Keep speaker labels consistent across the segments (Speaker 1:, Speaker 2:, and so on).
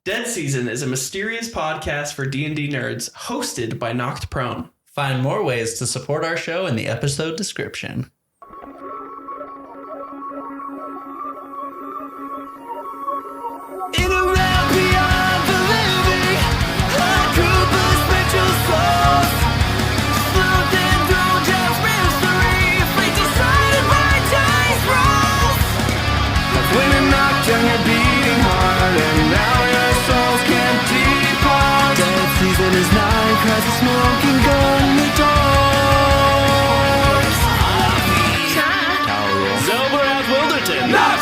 Speaker 1: Dead Season is a mysterious podcast for D&D nerds hosted by Knocked Prone.
Speaker 2: Find more ways to support our show in the episode description.
Speaker 3: And you're beating hard, and now your souls can't depart. Dead season is nigh, cries the smoking gun, the doors.
Speaker 1: Xelborath Wilderton.
Speaker 3: Not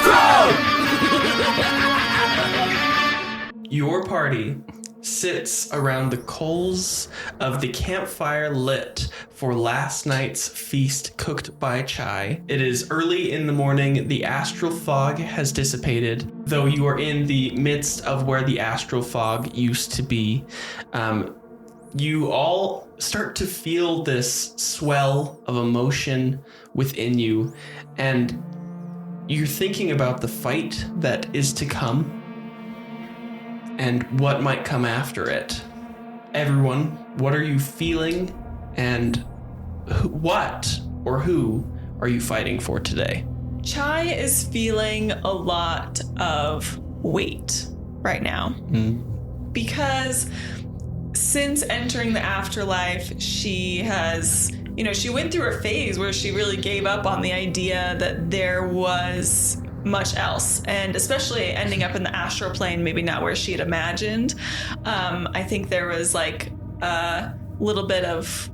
Speaker 1: Your party sits around the coals of the campfire lit for last night's feast cooked by Chai. It is early in the morning. The astral fog has dissipated, though you are in the midst of where the astral fog used to be. You all start to feel this swell of emotion within you, and you're thinking about the fight that is to come and what might come after it. Everyone, what are you feeling, and what or who are you fighting for today?
Speaker 4: Chai is feeling a lot of weight right now. Because since entering the afterlife, she has, she went through a phase where she really gave up on the idea that there was much else, and especially ending up in the astral plane, maybe not where she had imagined. I think there was like a little bit of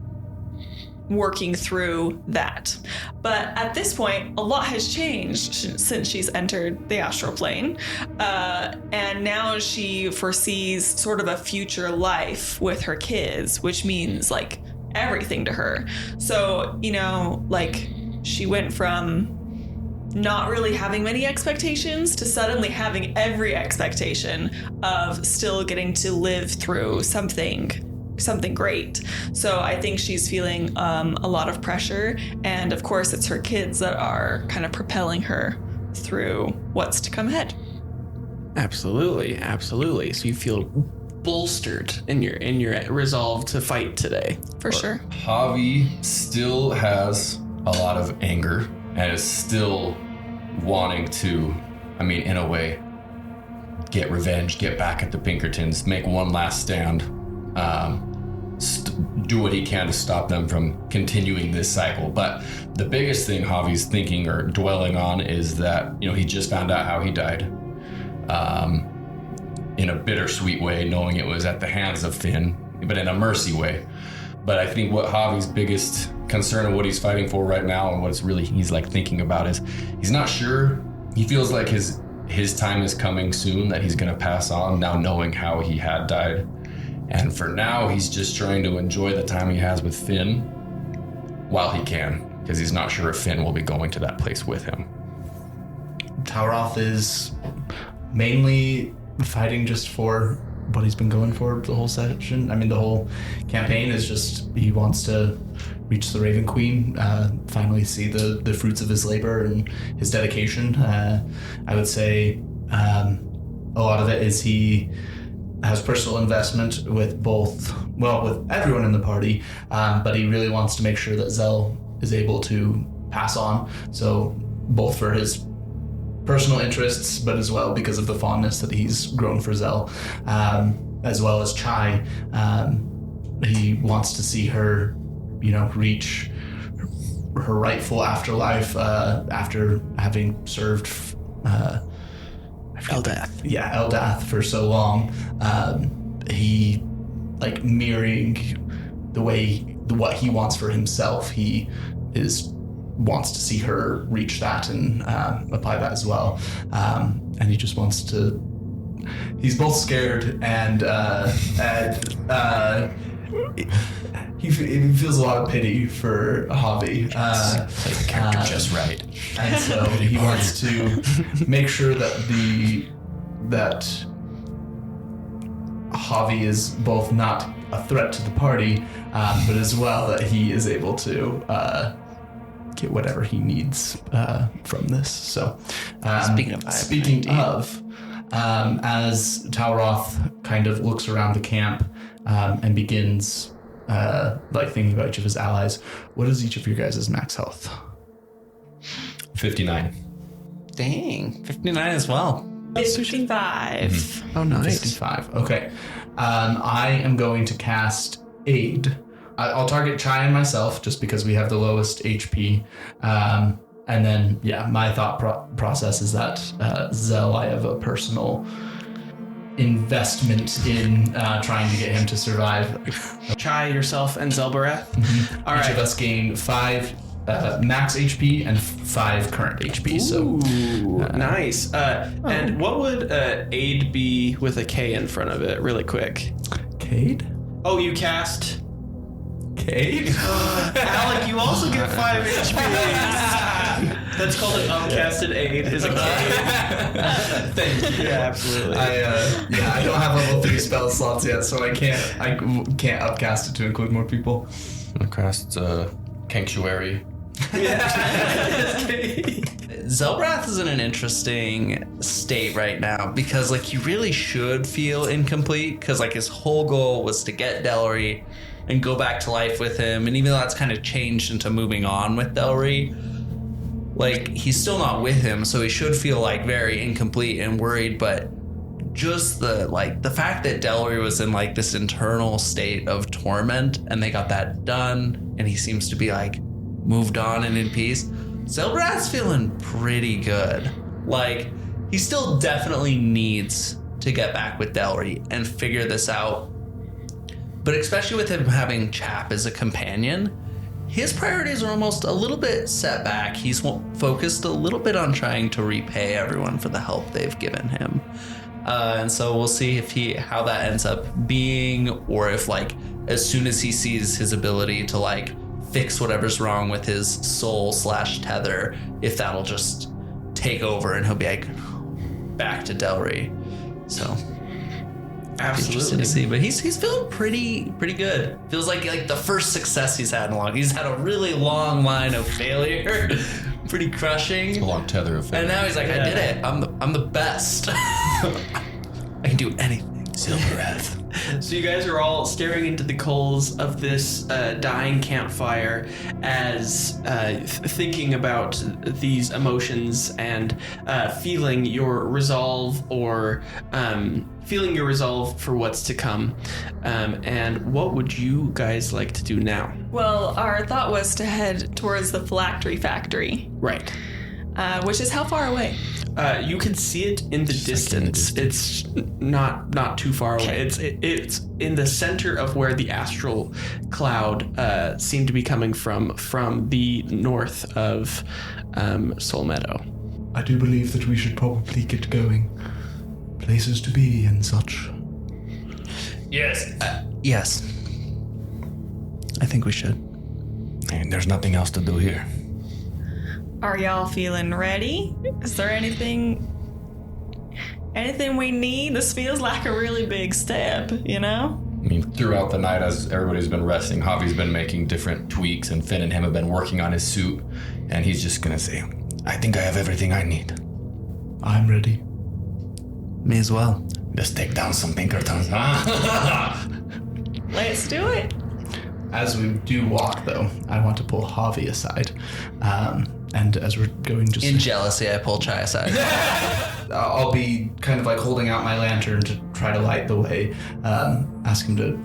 Speaker 4: working through that. But at this point, a lot has changed since she's entered the astral plane. And now she foresees sort of a future life with her kids, which means like everything to her. So, she went from not really having many expectations to suddenly having every expectation of still getting to live through something great. So I think she's feeling a lot of pressure, and of course it's her kids that are kind of propelling her through what's to come ahead.
Speaker 1: Absolutely. So you feel bolstered in your resolve to fight today.
Speaker 4: For sure.
Speaker 5: Javi still has a lot of anger and is still wanting to, in a way, get revenge, get back at the Pinkertons, make one last stand, do what he can to stop them from continuing this cycle. But the biggest thing Javi's thinking or dwelling on is that, he just found out how he died, in a bittersweet way, knowing it was at the hands of Finn, but in a mercy way. But I think what Javi's biggest concern and what he's fighting for right now, and what's really he's like thinking about, is he's not sure. He feels like his time is coming soon, that he's going to pass on, now knowing how he had died. And for now, he's just trying to enjoy the time he has with Finn while he can, because he's not sure if Finn will be going to that place with him.
Speaker 2: Talroth is mainly fighting just for what he's been going for the whole session. The whole campaign is just he wants to reach the Raven Queen, finally see the fruits of his labor and his dedication. I would say a lot of it is he has personal investment with with everyone in the party, but he really wants to make sure that Zell is able to pass on. So both for his personal interests, but as well because of the fondness that he's grown for Zell, as well as Chai. He wants to see her, reach her rightful afterlife after having served
Speaker 1: Eldath.
Speaker 2: Yeah, Eldath for so long. He, mirroring what he wants for himself, he wants to see her reach that and apply that as well. And he just wants to. He's both scared and he feels a lot of pity for Javi.
Speaker 5: Play the character just right.
Speaker 2: And so he wants to make sure that Javi is both not a threat to the party, but as well that he is able to get whatever he needs from this. So, speaking of, as Talroth kind of looks around the camp and begins thinking about each of his allies. What is each of your guys' max health?
Speaker 5: 59.
Speaker 6: Dang, 59 as well.
Speaker 4: 55.
Speaker 6: Oh, nice.
Speaker 2: 55. Okay. I am going to cast Aid. I'll target Chai and myself just because we have the lowest HP. And then, my thought process is that Zell, I have a personal investment in trying to get him to survive.
Speaker 1: Chai, yourself, and Xelborath. All
Speaker 2: Each
Speaker 1: right.
Speaker 2: of us gain 5 max HP and 5 current HP.
Speaker 1: Ooh, nice. And what would aid be with a K in front of it, really quick?
Speaker 2: Cade?
Speaker 1: Oh, you cast...
Speaker 2: Cade?
Speaker 1: Alec, you also get 5 HP. That's called an upcasted aid, is a K. Thank you. Yeah, absolutely.
Speaker 2: I don't have level 3 spell slots yet, so I can't upcast it to include more people.
Speaker 5: I cast Canctuary.
Speaker 6: Xelborath is in an interesting state right now because he really should feel incomplete because his whole goal was to get Delry and go back to life with him, and even though that's kind of changed into moving on with Delry, he's still not with him, so he should feel very incomplete and worried. But just the fact that Delry was in this internal state of torment and they got that done and he seems to be moved on and in peace, Xelborath's feeling pretty good. He still definitely needs to get back with Delry and figure this out. But especially with him having Chap as a companion, his priorities are almost a little bit set back. He's focused a little bit on trying to repay everyone for the help they've given him. And so we'll see how that ends up being, or if as soon as he sees his ability to fix whatever's wrong with his soul/tether, if that'll just take over and he'll be back to Delry. So interesting to see, but he's feeling pretty good. Feels like the first success he's had in a long. He's had a really long line of failure, pretty crushing.
Speaker 5: A long tether of failure.
Speaker 6: And now he's I did it. I'm the best. I can do anything.
Speaker 5: Xelborath.
Speaker 1: So you guys are all staring into the coals of this dying campfire as thinking about these emotions and feeling your resolve for what's to come. And what would you guys like to do now?
Speaker 4: Well, our thought was to head towards the phylactery factory,
Speaker 1: Right.
Speaker 4: which is how far away?
Speaker 1: You can see it in the distance. It's not too far away. It's in the center of where the astral cloud seemed to be coming from the north of Soul Meadow.
Speaker 2: I do believe that we should probably get going. Places to be and such.
Speaker 6: Yes. Yes. I think we should.
Speaker 5: And there's nothing else to do here.
Speaker 4: Are y'all feeling ready? Is there anything we need? This feels like a really big step,
Speaker 5: I mean, throughout the night, as everybody's been resting, Javi's been making different tweaks, and Finn and him have been working on his suit, and he's just gonna say, I think I have everything I need.
Speaker 2: I'm ready.
Speaker 6: Me as well.
Speaker 5: Let's take down some Pinkertons.
Speaker 4: Let's do it.
Speaker 2: As we do walk, though, I want to pull Javi aside. And as we're going just...
Speaker 6: In jealousy, I pull Chai aside.
Speaker 2: I'll be kind of holding out my lantern to try to light the way. Ask him to...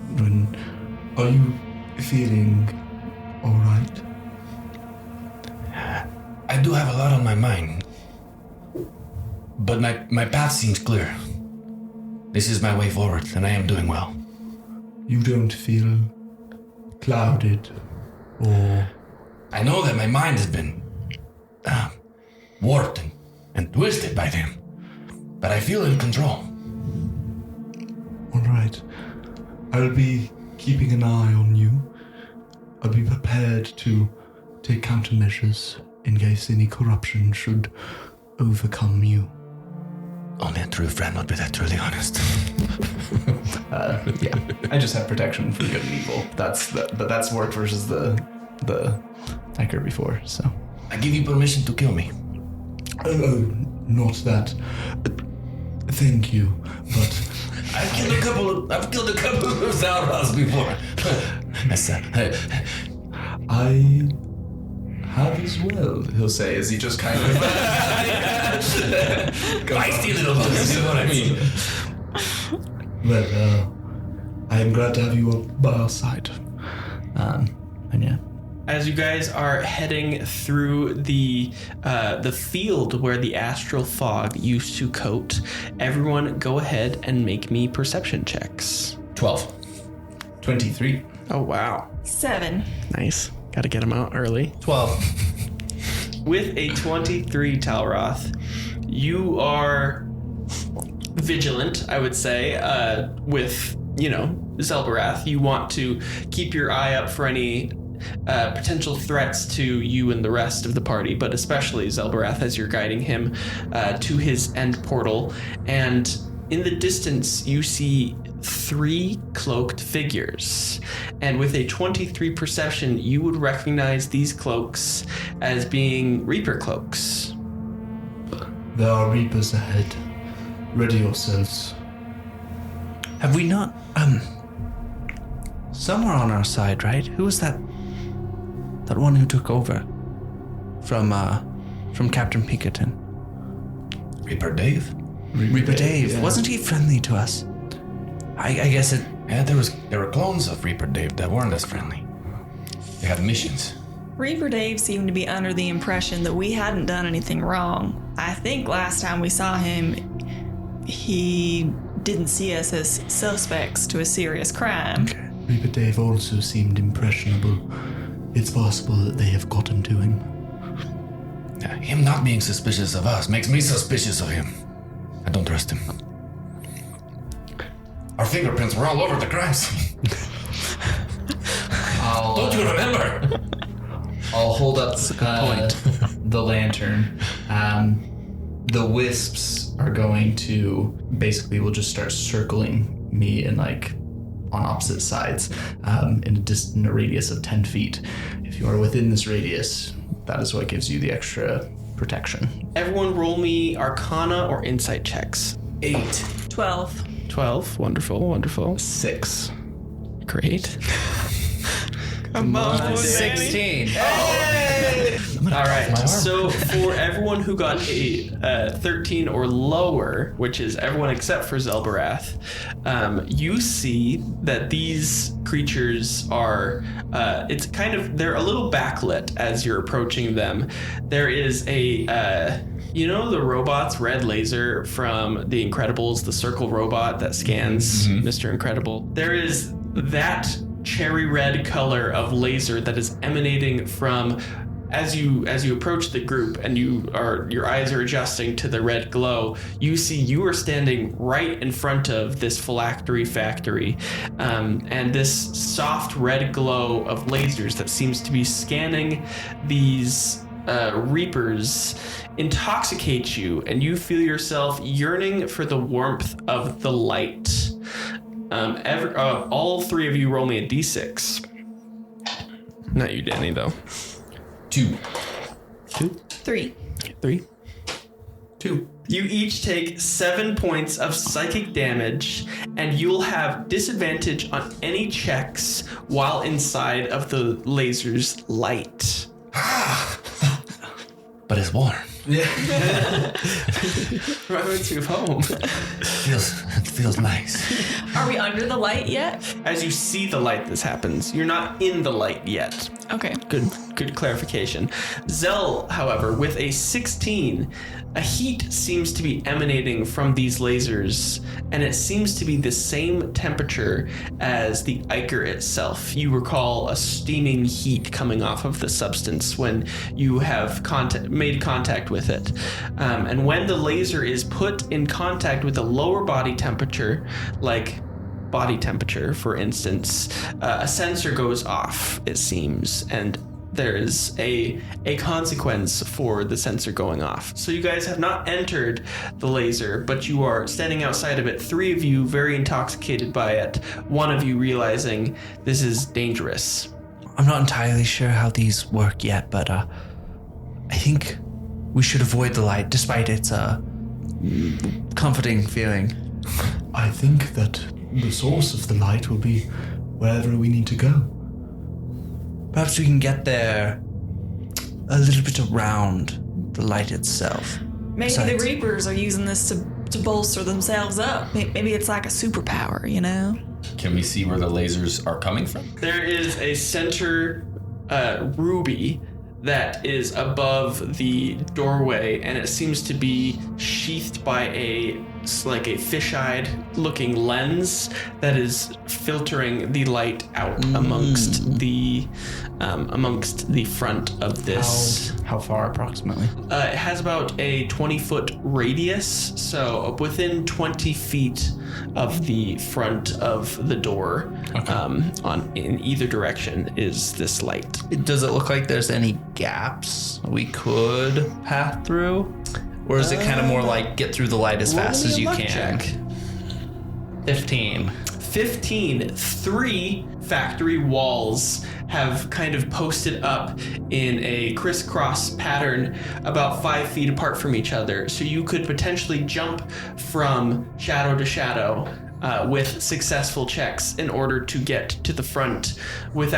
Speaker 2: Are you feeling all right?
Speaker 5: I do have a lot on my mind, but my path seems clear. This is my way forward, and I am doing well.
Speaker 2: You don't feel clouded or...
Speaker 5: I know that my mind has been warped and twisted by them, but I feel in control.
Speaker 2: All right. I'll be keeping an eye on you. I'll be prepared to take countermeasures in case any corruption should overcome you.
Speaker 5: Only a true friend would be that truly honest.
Speaker 2: Yeah. I just have protection from good and evil. But that's worked versus the anchor before, so.
Speaker 5: I give you permission to kill me.
Speaker 2: Oh, not that. thank you, but
Speaker 5: I've killed a couple of Talroths before.
Speaker 2: I have as well, he'll say as he just kind of
Speaker 5: Feisty little ones, you know what I mean?
Speaker 2: Well, I am glad to have you by our side. And yeah.
Speaker 1: As you guys are heading through the field where the astral fog used to coat, everyone go ahead and make me perception checks.
Speaker 5: 12.
Speaker 2: 23.
Speaker 1: Oh, wow.
Speaker 4: 7.
Speaker 1: Nice. Got to get them out early.
Speaker 2: 12.
Speaker 1: With a 23, Talroth, you are vigilant, I would say, with, Xelborath. You want to keep your eye up for any potential threats to you and the rest of the party, but especially Xelborath as you're guiding him to his end portal. And in the distance, you see 3 cloaked figures. And with a 23 perception, you would recognize these cloaks as being Reaper cloaks.
Speaker 2: There are Reapers ahead. Ready yourselves.
Speaker 6: Have we not? Some are on our side, right? Who was that? That one who took over from Captain Pinkerton.
Speaker 5: Reaper Dave?
Speaker 6: Reaper Dave.
Speaker 2: yeah.
Speaker 6: Wasn't he friendly to us? I guess it.
Speaker 5: Yeah, there were clones of Reaper Dave that weren't as friendly. They had missions.
Speaker 4: Reaper Dave seemed to be under the impression that we hadn't done anything wrong. I think last time we saw him, he didn't see us as suspects to a serious crime.
Speaker 6: Okay.
Speaker 2: Reaper Dave also seemed impressionable. It's possible that they have gotten to him.
Speaker 5: Yeah, him not being suspicious of us makes me suspicious of him. I don't trust him. Our fingerprints were all over the crime scene. Don't you remember?
Speaker 2: I'll hold up the lantern. The wisps are going to we'll just start circling me and on opposite sides in a radius of 10 feet. If you are within this radius, that is what gives you the extra protection.
Speaker 1: Everyone roll me Arcana or Insight checks.
Speaker 2: 8.
Speaker 4: 12.
Speaker 1: 12. Wonderful.
Speaker 2: 6.
Speaker 1: Great.
Speaker 4: Come on,
Speaker 6: 16.
Speaker 1: All right. So for everyone who got a 13 or lower, which is everyone except for Xelborath, you see that these creatures are. They're a little backlit as you're approaching them. There is a. The robot's red laser from The Incredibles, the circle robot that scans Mr. Incredible. There is that cherry red color of laser that is emanating from as you approach the group and your eyes are adjusting to the red glow. You see you are standing right in front of this phylactery factory, and this soft red glow of lasers that seems to be scanning these reapers intoxicates you, and you feel yourself yearning for the warmth of the light. All 3 of you roll me a d6. Not you, Danny, though.
Speaker 5: 2.
Speaker 4: 3.
Speaker 1: 3.
Speaker 2: 2.
Speaker 1: You each take 7 points of psychic damage, and you'll have disadvantage on any checks while inside of the laser's light.
Speaker 5: But it's warm.
Speaker 1: Reminds you of home.
Speaker 5: It feels nice.
Speaker 4: Are we under the light yet?
Speaker 1: As you see the light, this happens. You're not in the light yet.
Speaker 4: Okay.
Speaker 1: Good clarification. Zell, however, with a 16, a heat seems to be emanating from these lasers, and it seems to be the same temperature as the ichor itself. You recall a steaming heat coming off of the substance when you have made contact with it. And when the laser is put in contact with a lower body temperature, like body temperature, for instance, a sensor goes off, it seems, and there is a consequence for the sensor going off. So you guys have not entered the laser, but you are standing outside of it, 3 of you very intoxicated by it, 1 of you realizing this is dangerous.
Speaker 6: I'm not entirely sure how these work yet, but I think we should avoid the light, despite its comforting feeling.
Speaker 2: I think that the source of the light will be wherever we need to go.
Speaker 6: Perhaps we can get there a little bit around the light itself.
Speaker 4: Maybe the Reapers are using this to bolster themselves up. Maybe it's like a superpower, you know?
Speaker 5: Can we see where the lasers are coming from?
Speaker 1: There is a center ruby that is above the doorway, and it seems to be sheathed by a fish-eyed looking lens that is filtering the light out amongst the front of this.
Speaker 6: How far approximately?
Speaker 1: It has about a 20-foot radius, so within 20 feet of the front of the door. In either direction is this light.
Speaker 6: Does it look like there's any gaps we could pass through? Or is it kind of more like get through the light as fast as you can?
Speaker 1: Check.
Speaker 6: 15.
Speaker 1: 15. 3 factory walls have kind of posted up in a crisscross pattern about 5 feet apart from each other. So you could potentially jump from shadow to shadow with successful checks in order to get to the front with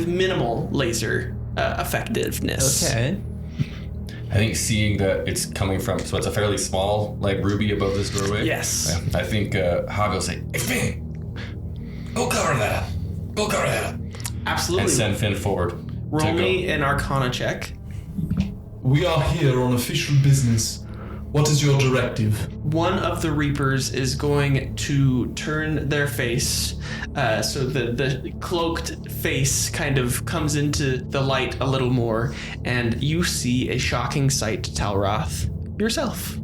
Speaker 1: minimal laser effectiveness.
Speaker 6: Okay.
Speaker 5: I think seeing that it's coming from, so it's a fairly small, like, ruby above this doorway.
Speaker 1: Yes.
Speaker 5: Yeah, I think Hav will say, "Hey, Finn, go cover that. Go cover that."
Speaker 1: Absolutely.
Speaker 5: And send Finn forward.
Speaker 1: Roll me an Arcana check.
Speaker 2: We are here on official business. What is your directive?
Speaker 1: One of the Reapers is going to turn their face, so the cloaked face kind of comes into the light a little more, and you see a shocking sight, Talroth, yourself.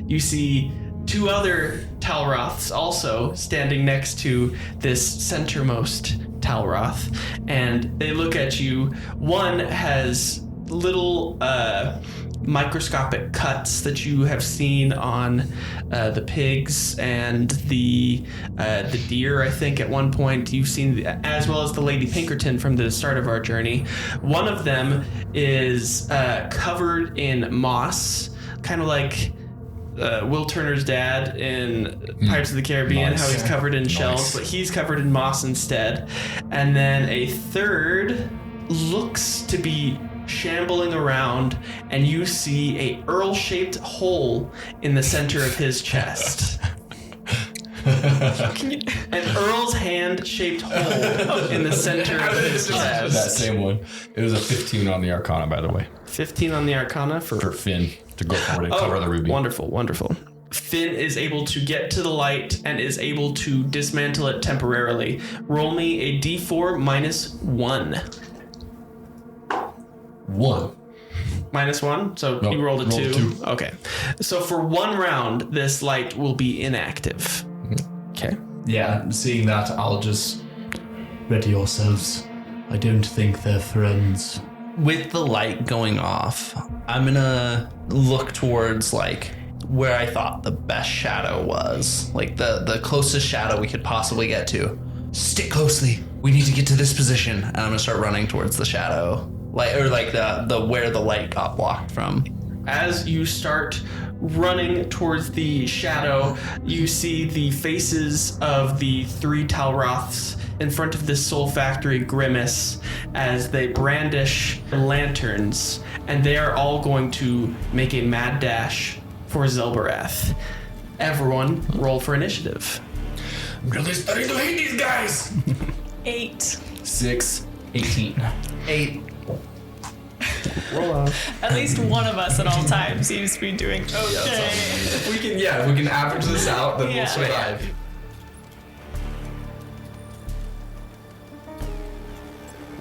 Speaker 1: You see 2 other Talroths also standing next to this centermost Talroth, and they look at you. One has little microscopic cuts that you have seen on the pigs and the deer. I think at one point you've seen, as well as the Lady Pinkerton from the start of our journey. One of them is covered in moss, kind of like Will Turner's dad in Pirates of the Caribbean,
Speaker 5: Nice.
Speaker 1: how he's covered in shells,
Speaker 5: Nice.
Speaker 1: but he's covered in moss instead. And then a third looks to be shambling around, and you see a Earl-shaped hole in the center of his chest. An Earl's hand-shaped hole in the center of his
Speaker 5: That
Speaker 1: chest.
Speaker 5: same one. It was a 15 on the Arcana, by the way,
Speaker 1: 15 on the Arcana
Speaker 5: for Finn to go forward and cover the ruby.
Speaker 1: Wonderful, wonderful. Finn is able to get to the light and is able to dismantle it temporarily. Roll me a d4 minus 1.
Speaker 5: 1.
Speaker 1: Minus 1? So
Speaker 5: No,
Speaker 1: you rolled a
Speaker 5: rolled
Speaker 1: 2?
Speaker 5: a 2.
Speaker 1: Okay. So for 1 round, this light will be inactive. Okay.
Speaker 2: Yeah, seeing that, I'll just ready yourselves. I don't think they're friends.
Speaker 6: With the light going off, I'm gonna look towards like where I thought the best shadow was, like the closest shadow we could possibly get to. Stick closely. We need to get to this position, and I'm gonna start running towards the shadow, like the where the light got blocked from.
Speaker 1: As you start running towards the shadow, you see the faces of the 3 Talroths in front of this soul factory grimace as they brandish lanterns, and they are all going to make a mad dash for Xelborath. Everyone, roll for initiative.
Speaker 5: I'm really starting to hate these guys.
Speaker 4: 8.
Speaker 5: 6.
Speaker 2: 18.
Speaker 6: 8.
Speaker 1: Roll on.
Speaker 4: At least one of us at all times seems to be doing okay.
Speaker 2: If we can average this out, then
Speaker 4: Yeah.
Speaker 2: we'll survive.